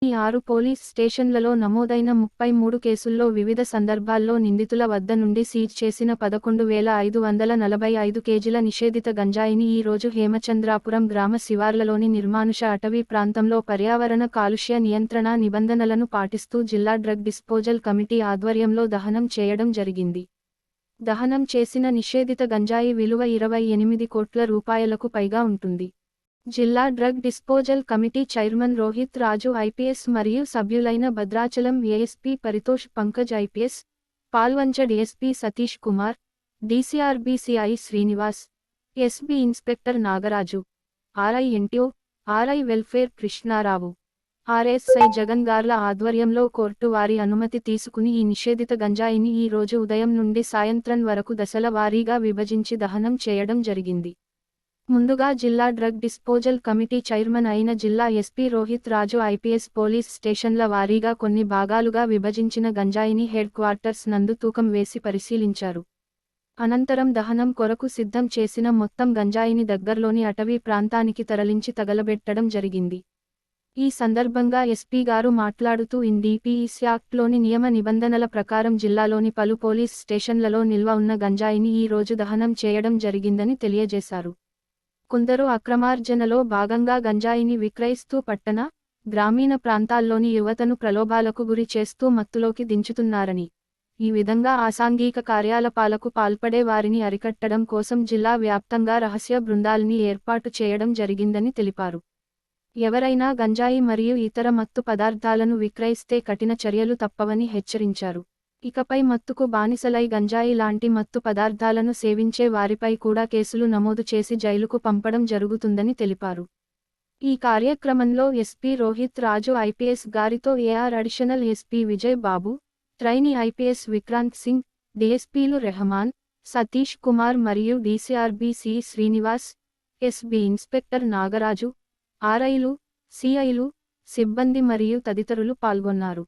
ఈ 6 పోలీస్ స్టేషన్లలో నమోదైన 33 కేసుల్లో వివిధ సందర్భాల్లో నిందితుల వద్ద నుండి సీజ్ చేసిన 11,545 కేజీల నిషేధిత గంజాయిని ఈ రోజు హేమచంద్రాపురం గ్రామ శివార్లలోని నిర్మానుష అటవీ ప్రాంతంలో పర్యావరణ కాలుష్య నియంత్రణ నిబంధనలను పాటిస్తూ జిల్లా డ్రగ్ డిస్పోజల్ కమిటీ ఆధ్వర్యంలో దహనం చేయడం జరిగింది. దహనం చేసిన నిషేధిత గంజాయి విలువ 28 కోట్ల రూపాయలకు పైగా ఉంటుంది. జిల్లా drug disposal committee chairman Rohit Raju IPS మరియు సభ్యులైన Bhadrachalam ASP Paritosh Pankaj IPS, Palvancha DSP Satish Kumar, DCRB CI Srinivas, SB inspector Nagaraju, RI NTO, RI welfare Krishnarao, RSI Jagan గార్ల ఆధ్వర్యంలో కోర్టు వారి అనుమతి తీసుకుని ఈ నిషేధిత గంజాయిని ఈ రోజు ఉదయం నుండి సాయంత్రం వరకు దశల వారీగా విభజించి దహనం చేయడం జరిగింది. ముందుగా జిల్లా డ్రగ్ డిస్పోజల్ కమిటీ చైర్మన్ అయిన జిల్లా SP Rohit Raju IPS police స్టేషన్ల వారీగా కొన్ని భాగాలుగా విభజించిన గంజాయిని హెడ్ క్వార్టర్స్ నందు తూకం వేసి పరిశీలించారు. అనంతరం దహనం కొరకు సిద్ధం చేసిన మొత్తం గంజాయిని దగ్గర్లోని అటవీ ప్రాంతానికి తరలించి తగలబెట్టడం జరిగింది. ఈ సందర్భంగా ఎస్పీ గారు మాట్లాడుతూ ఎన్డీపీఎస్ యాక్ట్లోని నియమ నిబంధనల ప్రకారం జిల్లాలోని పలు పోలీస్ స్టేషన్లలో నిల్వ ఉన్న గంజాయిని ఈ రోజు దహనం చేయడం జరిగిందని తెలియజేశారు. కొందరు అక్రమార్జనలో భాగంగా గంజాయిని విక్రయిస్తూ పట్టణ, గ్రామీణ ప్రాంతాల్లోని యువతను ప్రలోభాలకు గురి చేస్తూ మత్తులోకి దించుతున్నారని, ఈ విధంగా అసాంఘిక కార్యాలపాలకు పాల్పడే వారిని అరికట్టడం కోసం జిల్లా వ్యాప్తంగా రహస్య బృందాల్ని ఏర్పాటు చేయడం జరిగిందని తెలిపారు. ఎవరైనా గంజాయి మరియు ఇతర మత్తు పదార్థాలను విక్రయిస్తే కఠిన చర్యలు తప్పవని హెచ్చరించారు. ఇకపై మత్తుకు బానిసలై గంజాయి లాంటి మత్తు పదార్థాలను సేవించే వారిపై కూడా కేసులు నమోదు చేసి జైలుకు పంపడం జరుగుతుందని తెలిపారు. ఈ కార్యక్రమంలో ఎస్పీ రోహిత్ రాజు ఐపీఎస్ గారితో AR additional SP Vijay Babu, trainee IPS Vikrant Singh, డీఎస్పీలు రెహమాన్, సతీష్ కుమార్ మరియు DCRB C Srinivas, SB inspector Nagaraju, ఆర్ఐలు, సిఐలు, సిబ్బంది మరియు తదితరులు పాల్గొన్నారు.